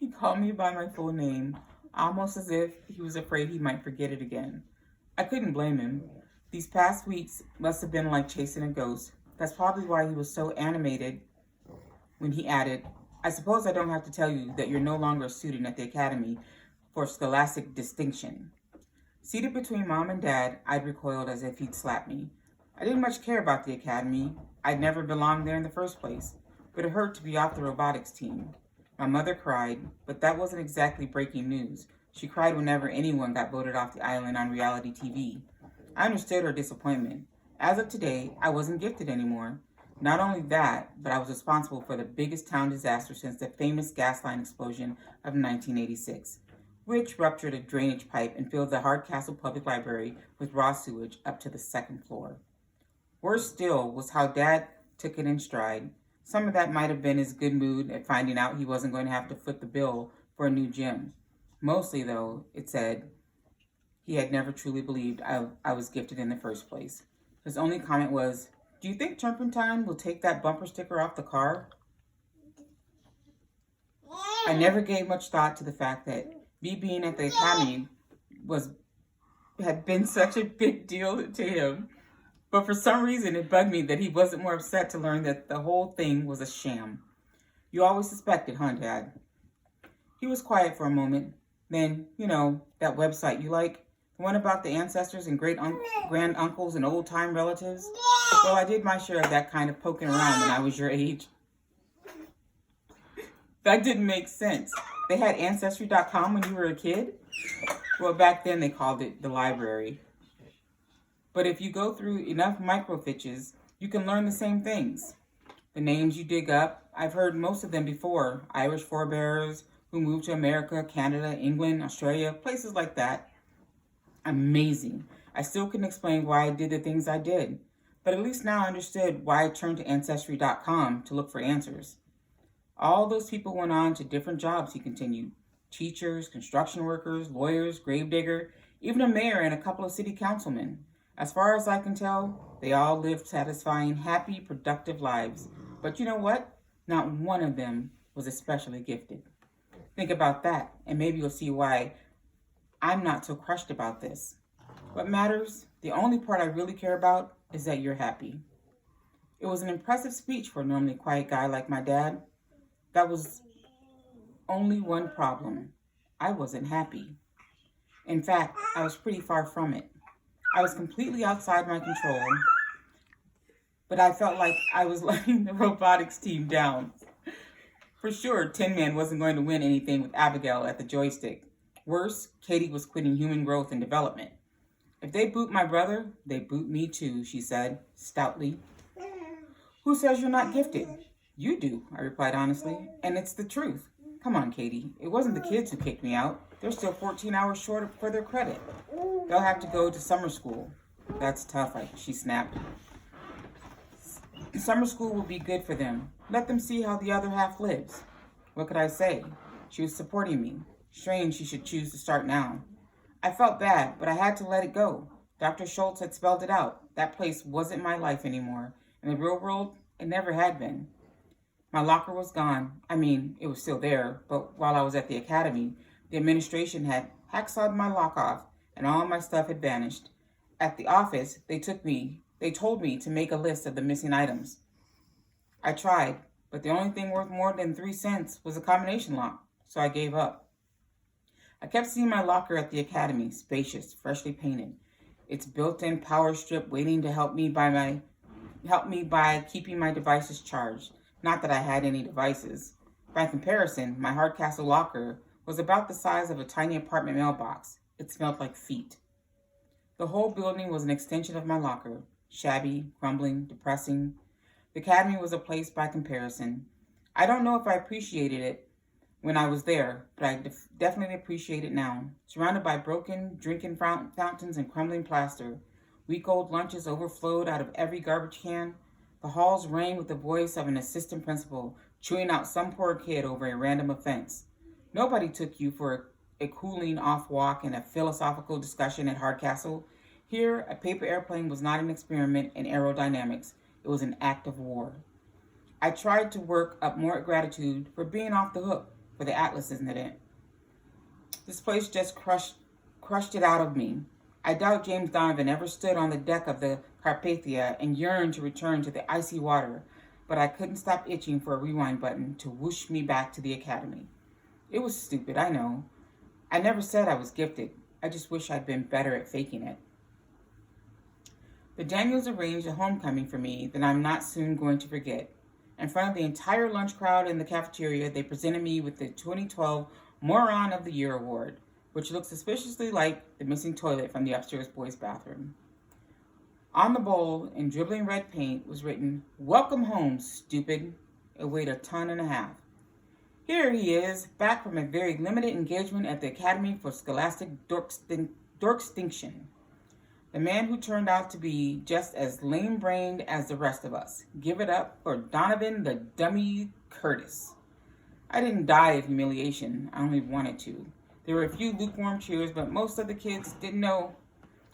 He called me by my full name, almost as if he was afraid he might forget it again. I couldn't blame him. These past weeks must have been like chasing a ghost. That's probably why he was so animated when he added, I suppose I don't have to tell you that you're no longer a student at the academy for scholastic distinction. Seated between mom and dad, I'd recoiled as if he'd slapped me. I didn't much care about the academy. I'd never belonged there in the first place, but it hurt to be off the robotics team. My mother cried, but that wasn't exactly breaking news. She cried whenever anyone got voted off the island on reality TV. I understood her disappointment. As of today, I wasn't gifted anymore. Not only that, but I was responsible for the biggest town disaster since the famous gas line explosion of 1986, which ruptured a drainage pipe and filled the Hardcastle Public Library with raw sewage up to the second floor. Worse still was how Dad took it in stride. Some of that might have been his good mood at finding out he wasn't going to have to foot the bill for a new gym. Mostly, though, it said he had never truly believed I was gifted in the first place. His only comment was, "Do you think Turpentine will take that bumper sticker off the car?" I never gave much thought to the fact that me being at the academy had been such a big deal to him. But for some reason, it bugged me that he wasn't more upset to learn that the whole thing was a sham. "You always suspected, huh, Dad?" He was quiet for a moment. Then, that website you like, the one about the ancestors and grand uncles and old-time relatives? Well, I did my share of that kind of poking around when I was your age. That didn't make sense. They had Ancestry.com when you were a kid? Well, back then they called it the library. But if you go through enough microfiches, you can learn the same things. The names you dig up, I've heard most of them before. Irish forebears who moved to America, Canada, England, Australia, places like that. Amazing. I still couldn't explain why I did the things I did. But at least now I understood why I turned to Ancestry.com to look for answers. All those people went on to different jobs, he continued. Teachers, construction workers, lawyers, gravedigger, even a mayor and a couple of city councilmen. As far as I can tell, they all lived satisfying, happy, productive lives. But you know what? Not one of them was especially gifted. Think about that, and maybe you'll see why I'm not so crushed about this. What matters, the only part I really care about, is that you're happy. It was an impressive speech for a normally quiet guy like my dad. That was only one problem. I wasn't happy. In fact, I was pretty far from it. I was completely outside my control, but I felt like I was letting the robotics team down. For sure, Tin Man wasn't going to win anything with Abigail at the joystick. Worse, Katie was quitting human growth and development. If they boot my brother, they boot me too, she said, stoutly. Who says you're not gifted? You do, I replied honestly, and it's the truth. Come on, Katie. It wasn't the kids who kicked me out. They're still 14 hours short for their credit. They'll have to go to summer school. That's tough, she snapped. Summer school will be good for them. Let them see how the other half lives. What could I say? She was supporting me. Strange she should choose to start now. I felt bad, but I had to let it go. Dr. Schultz had spelled it out. That place wasn't my life anymore. In the real world, it never had been. My locker was gone. I mean, it was still there, but while I was at the academy, the administration had hacksawed my lock off, and all my stuff had vanished. At the office, they told me to make a list of the missing items. I tried, but the only thing worth more than 3 cents was a combination lock, so I gave up. I kept seeing my locker at the academy, spacious, freshly painted. Its built-in power strip waiting to help me by keeping my devices charged. Not that I had any devices. By comparison, my Hardcastle locker was about the size of a tiny apartment mailbox. It smelled like feet. The whole building was an extension of my locker, shabby, crumbling, depressing. The academy was a place by comparison. I don't know if I appreciated it when I was there, but I definitely appreciate it now. Surrounded by broken drinking fountains and crumbling plaster, week-old lunches overflowed out of every garbage can. The halls rang with the voice of an assistant principal chewing out some poor kid over a random offense. Nobody took you for a cooling-off walk and a philosophical discussion at Hardcastle. Here, a paper airplane was not an experiment in aerodynamics. It was an act of war. I tried to work up more gratitude for being off the hook for the Atlas incident. This place just crushed it out of me. I doubt James Donovan ever stood on the deck of the Carpathia and yearned to return to the icy water, but I couldn't stop itching for a rewind button to whoosh me back to the academy. It was stupid, I know. I never said I was gifted. I just wish I'd been better at faking it. The Daniels arranged a homecoming for me that I'm not soon going to forget. In front of the entire lunch crowd in the cafeteria, they presented me with the 2012 Moron of the Year award, which looked suspiciously like the missing toilet from the upstairs boys' bathroom. On the bowl, in dribbling red paint, was written, "Welcome home, stupid." It weighed 1.5 tons. Here he is, back from a very limited engagement at the Academy for Scholastic Dorkstinction. The man who turned out to be just as lame-brained as the rest of us. Give it up for Donovan the Dummy Curtis. I didn't die of humiliation. I only wanted to. There were a few lukewarm cheers, but most of the kids didn't know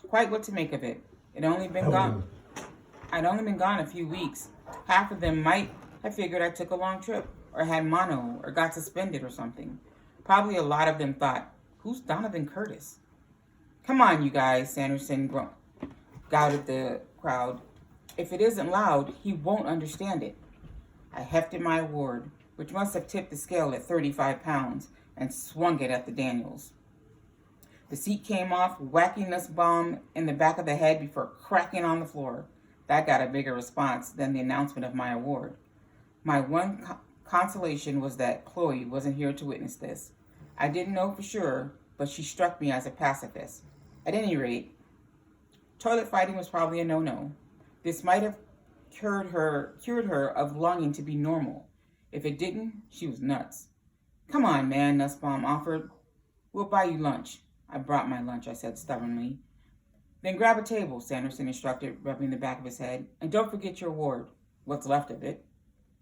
quite what to make of it. I'd only been gone a few weeks. Half of them might have figured I took a long trip, or had mono, or got suspended or something. Probably a lot of them thought, "Who's Donovan Curtis?" "Come on, you guys," Sanderson gouted the crowd. "If it isn't loud, he won't understand it." I hefted my award, which must have tipped the scale at 35 pounds, and swung it at the Daniels. The seat came off, whacking Nussbaum in the back of the head before cracking on the floor. That got a bigger response than the announcement of my award. My one consolation was that Chloe wasn't here to witness this. I didn't know for sure, but she struck me as a pacifist. At any rate, toilet fighting was probably a no-no. This might have cured her of longing to be normal. If it didn't, she was nuts. "Come on, man," Nussbaum offered. "We'll buy you lunch." "I brought my lunch," I said stubbornly. "Then grab a table," Sanderson instructed, rubbing the back of his head. "And don't forget your award. What's left of it."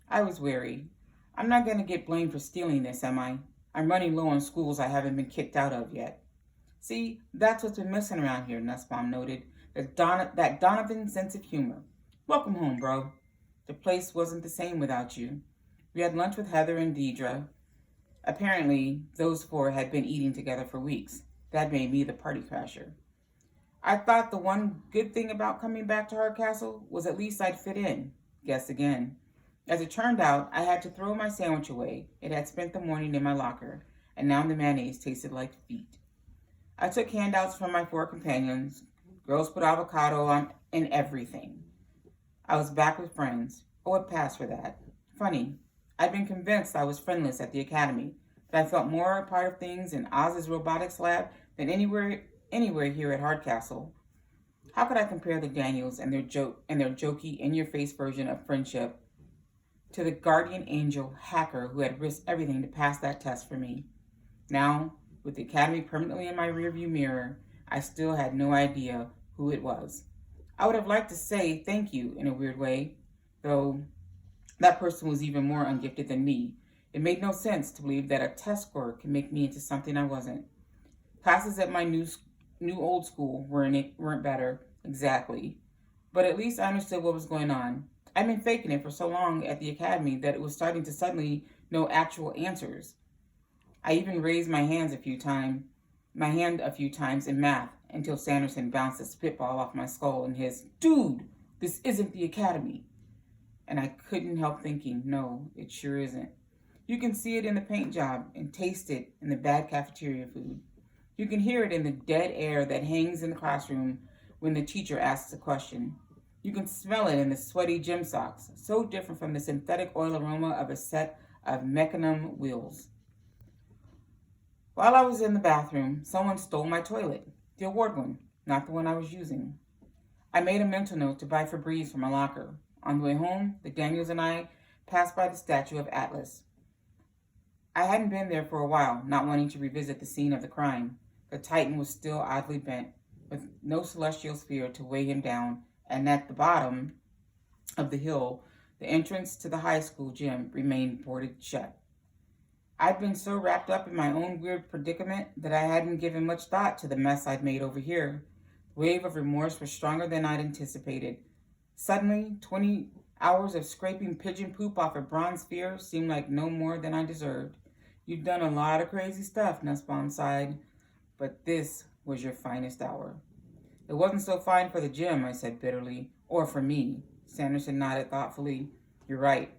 I was wary. I'm not going to get blamed for stealing this, am I? I'm running low on schools I haven't been kicked out of yet. "See, that's what's been missing around here," Nussbaum noted. That Donovan sense of humor. "Welcome home, bro. The place wasn't the same without you." We had lunch with Heather and Deidre. Apparently, those four had been eating together for weeks. That made me the party crasher. I thought the one good thing about coming back to Hardcastle was at least I'd fit in. Guess again. As it turned out, I had to throw my sandwich away. It had spent the morning in my locker, and now the mayonnaise tasted like feet. I took handouts from my four companions. Girls put avocado on and everything. I was back with friends. Oh, it passed for that. Funny. I'd been convinced I was friendless at the academy, but I felt more a part of things in Oz's robotics lab than anywhere here at Hardcastle. How could I compare the Daniels and their jokey, in-your-face version of friendship to the guardian angel hacker who had risked everything to pass that test for me? Now, with the academy permanently in my rearview mirror, I still had no idea who it was. I would have liked to say thank you in a weird way, though that person was even more ungifted than me. It made no sense to believe that a test score could make me into something I wasn't. Classes at my new old school weren't better, exactly. But at least I understood what was going on. I'd been faking it for so long at the academy that it was starting to suddenly know actual answers. I even raised my hand a few times in math until Sanderson bounced a spitball off my skull and hissed, "Dude, this isn't the academy." And I couldn't help thinking, no, it sure isn't. You can see it in the paint job and taste it in the bad cafeteria food. You can hear it in the dead air that hangs in the classroom when the teacher asks a question. You can smell it in the sweaty gym socks, so different from the synthetic oil aroma of a set of mecanum wheels. While I was in the bathroom, someone stole my toilet, the award one, not the one I was using. I made a mental note to buy Febreze from my locker. On the way home, the Daniels and I passed by the statue of Atlas. I hadn't been there for a while, not wanting to revisit the scene of the crime. The Titan was still oddly bent, with no celestial sphere to weigh him down, and at the bottom of the hill, the entrance to the high school gym remained boarded shut. I'd been so wrapped up in my own weird predicament that I hadn't given much thought to the mess I'd made over here. The wave of remorse was stronger than I'd anticipated. Suddenly, 20 hours of scraping pigeon poop off a bronze sphere seemed like no more than I deserved. You've done a lot of crazy stuff, Nussbaum sighed, but this was your finest hour. It wasn't so fine for the gym, I said bitterly. Or for me. Sanderson nodded thoughtfully. You're right.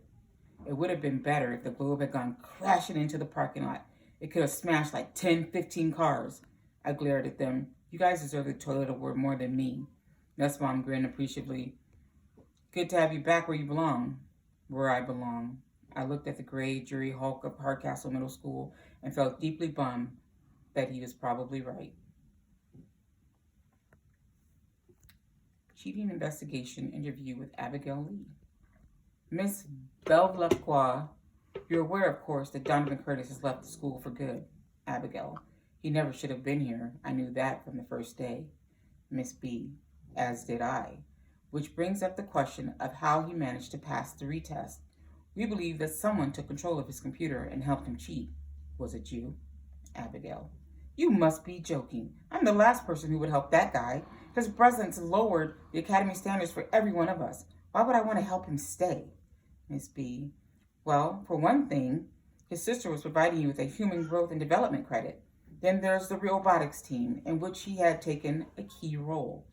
It would have been better if the globe had gone crashing into the parking lot. It could have smashed like 10, 15 cars. I glared at them. You guys deserve the toilet award more than me. Nussbaum grinned appreciatively. Good to have you back where you belong. Where I belong. I looked at the gray jury hulk of Hardcastle Middle School and felt deeply bummed that he was probably right. Cheating investigation interview with Abigail Lee. Miss Belvelacqua, you're aware, of course, that Donovan Curtis has left the school for good. Abigail, he never should have been here. I knew that from the first day. Miss B, as did I. Which brings up the question of how he managed to pass the retest. We believe that someone took control of his computer and helped him cheat. Was it you? Abigail, you must be joking. I'm the last person who would help that guy. His presence lowered the academy standards for every one of us. Why would I want to help him stay? Miss B, well, for one thing, his sister was providing you with a human growth and development credit. Then there's the robotics team, in which he had taken a key role.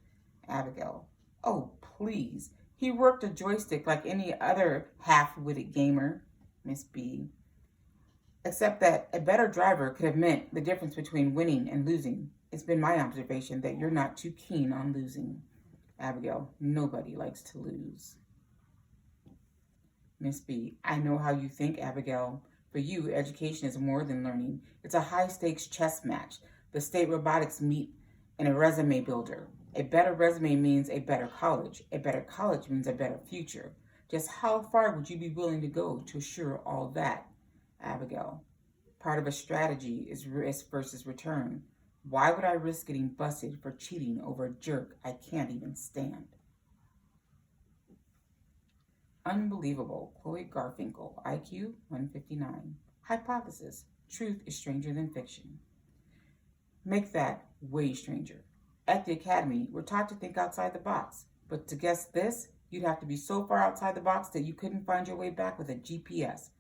Abigail, oh, please. He worked a joystick like any other half-witted gamer. Miss B, except that a better driver could have meant the difference between winning and losing. It's been my observation that you're not too keen on losing. Abigail, nobody likes to lose. Miss B, I know how you think, Abigail. For you, education is more than learning. It's a high-stakes chess match. The state robotics meet in a resume builder. A better resume means a better college. A better college means a better future. Just how far would you be willing to go to assure all that? Abigail, part of a strategy is risk versus return. Why would I risk getting busted for cheating over a jerk I can't even stand? Unbelievable. Chloe Garfinkel, IQ 159. Hypothesis. Truth is stranger than fiction. Make that way stranger. At the academy, we're taught to think outside the box. But to guess this, you'd have to be so far outside the box that you couldn't find your way back with a GPS.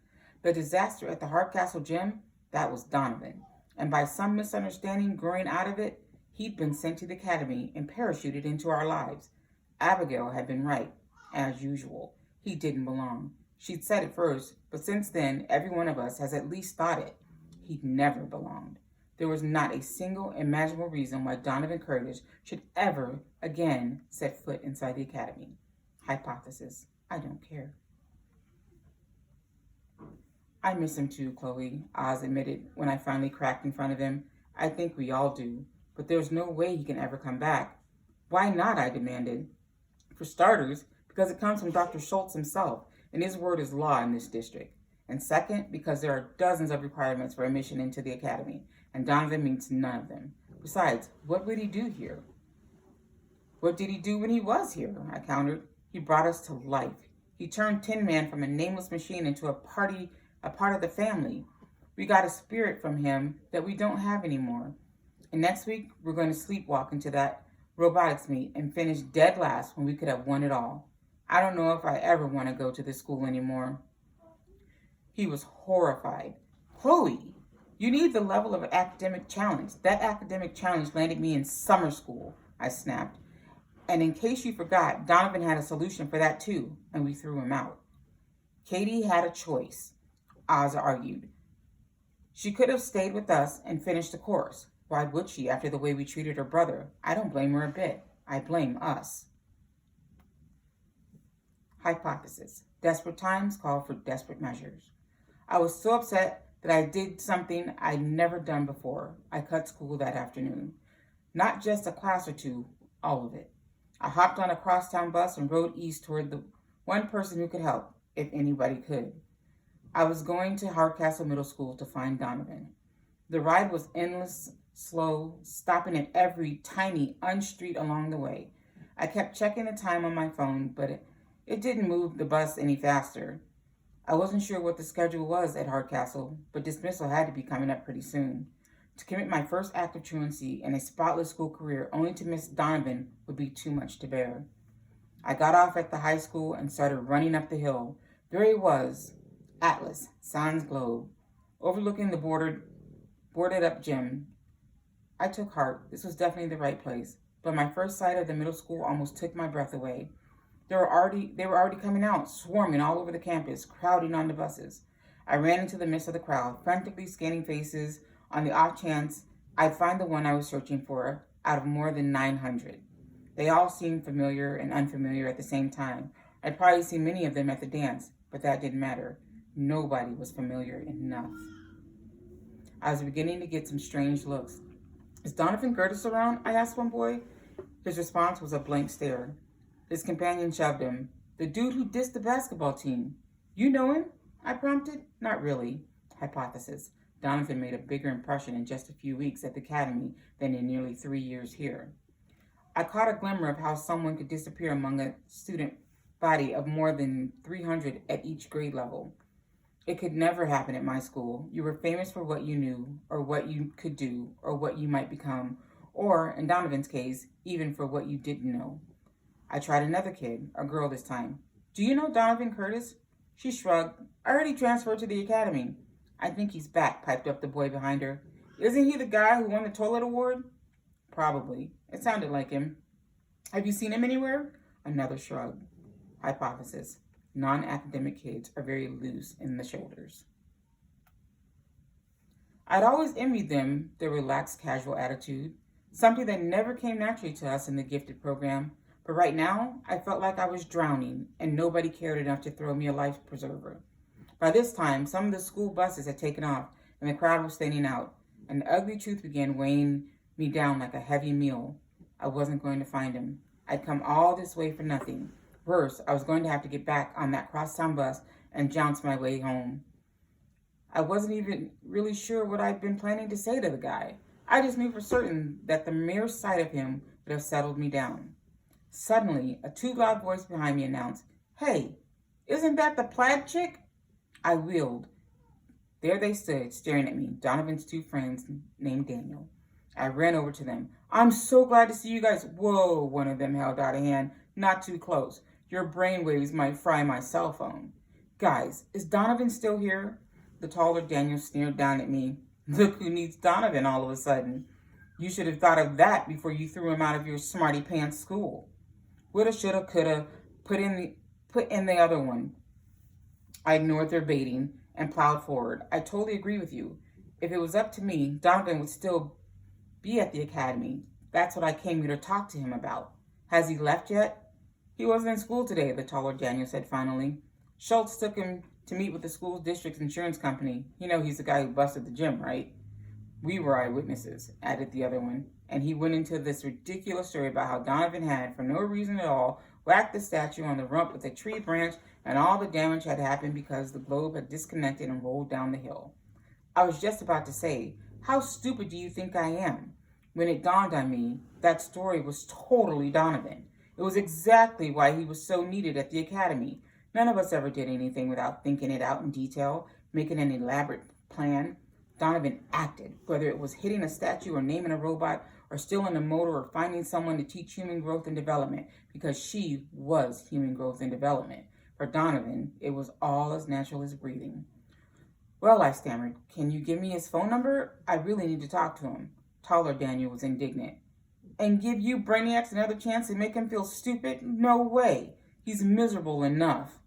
The disaster at the Hardcastle gym, that was Donovan. And by some misunderstanding growing out of it, he'd been sent to the academy and parachuted into our lives. Abigail had been right, as usual. He didn't belong. She'd said it first, but since then, every one of us has at least thought it. He'd never belonged. There was not a single imaginable reason why Donovan Curtis should ever again set foot inside the academy. Hypothesis. I don't care. I miss him too, Chloe, Oz admitted when I finally cracked in front of him. I think we all do, but there's no way he can ever come back. Why not, I demanded. For starters, because it comes from Dr. Schultz himself, and his word is law in this district. And second, because there are dozens of requirements for admission into the academy, and Donovan meets none of them. Besides, what would he do here? What did he do when he was here? I countered. He brought us to life. He turned Tin Man from a nameless machine into a part of the family. We got a spirit from him that we don't have anymore. And next week, we're going to sleepwalk into that robotics meet and finish dead last when we could have won it all. I don't know if I ever want to go to this school anymore. He was horrified. Chloe, you need the level of academic challenge. That academic challenge landed me in summer school, I snapped. And in case you forgot, Donovan had a solution for that too, and we threw him out. Katie had a choice, Oz argued. She could have stayed with us and finished the course. Why would she after the way we treated her brother? I don't blame her a bit. I blame us. Hypothesis. Desperate times call for desperate measures. I was so upset that I did something I'd never done before. I cut school that afternoon. Not just a class or two, all of it. I hopped on a crosstown bus and rode east toward the one person who could help, if anybody could. I was going to Hardcastle Middle School to find Donovan. The ride was endless, slow, stopping at every tiny unstreet along the way. I kept checking the time on my phone, but it didn't move the bus any faster. I wasn't sure what the schedule was at Hardcastle, but dismissal had to be coming up pretty soon. To commit my first act of truancy and a spotless school career only to miss Donovan would be too much to bear. I got off at the high school and started running up the hill. There he was, Atlas, sans globe, overlooking the boarded up gym. I took heart. This was definitely the right place. But my first sight of the middle school almost took my breath away. They were already coming out, swarming all over the campus, crowding on the buses. I ran into the midst of the crowd, frantically scanning faces on the off chance I'd find the one I was searching for out of more than 900. They all seemed familiar and unfamiliar at the same time. I'd probably seen many of them at the dance, but that didn't matter. Nobody was familiar enough. I was beginning to get some strange looks. "Is Donovan Curtis around?" I asked one boy. His response was a blank stare. His companion shoved him. "The dude who dissed the basketball team. You know him?" I prompted. "Not really." Hypothesis. Donovan made a bigger impression in just a few weeks at the academy than in nearly 3 years here. I caught a glimmer of how someone could disappear among a student body of more than 300 at each grade level. It could never happen at my school. You were famous for what you knew, or what you could do, or what you might become, or, in Donovan's case, even for what you didn't know. I tried another kid, a girl this time. "Do you know Donovan Curtis?" She shrugged. "I already transferred to the academy." "I think he's back," piped up the boy behind her. "Isn't he the guy who won the toilet award?" "Probably. It sounded like him." "Have you seen him anywhere?" Another shrug. Hypothesis. Non-academic kids are very loose in the shoulders. I'd always envied them, their relaxed, casual attitude, something that never came naturally to us in the gifted program. But right now, I felt like I was drowning, and nobody cared enough to throw me a life preserver. By this time, some of the school buses had taken off, and the crowd was thinning out, and the ugly truth began weighing me down like a heavy meal. I wasn't going to find him. I'd come all this way for nothing. Worse, I was going to have to get back on that crosstown bus and jounce my way home. I wasn't even really sure what I'd been planning to say to the guy. I just knew for certain that the mere sight of him would have settled me down. Suddenly, a too loud voice behind me announced, "Hey, isn't that the plaid chick?" I wheeled. There they stood, staring at me, Donovan's two friends named Daniel. I ran over to them. "I'm so glad to see you guys." "Whoa," one of them held out a hand. "Not too close. Your brainwaves might fry my cell phone." "Guys, is Donovan still here?" The taller Daniel sneered down at me. "Look who needs Donovan all of a sudden. You should have thought of that before you threw him out of your smarty pants school." Woulda, shoulda, coulda, put in the other one. I ignored their baiting and plowed forward. "I totally agree with you. If it was up to me, Donovan would still be at the academy. That's what I came here to talk to him about." "Has he left yet?" "He wasn't in school today," the taller Daniel said finally. "Schultz took him to meet with the school district's insurance company. You know he's the guy who busted the gym, right?" "We were eyewitnesses," added the other one. And he went into this ridiculous story about how Donovan had, for no reason at all, whacked the statue on the rump with a tree branch, and all the damage had happened because the globe had disconnected and rolled down the hill. I was just about to say, "How stupid do you think I am?" when it dawned on me that story was totally Donovan. It was exactly why he was so needed at the academy. None of us ever did anything without thinking it out in detail, making an elaborate plan. Donovan acted, whether it was hitting a statue or naming a robot or stealing a motor or finding someone to teach human growth and development, because she was human growth and development. For Donovan, it was all as natural as breathing. "Well," I stammered, "can you give me his phone number? I really need to talk to him." Taller Daniel was indignant. "And give you brainiacs another chance to make him feel stupid? No way. He's miserable enough."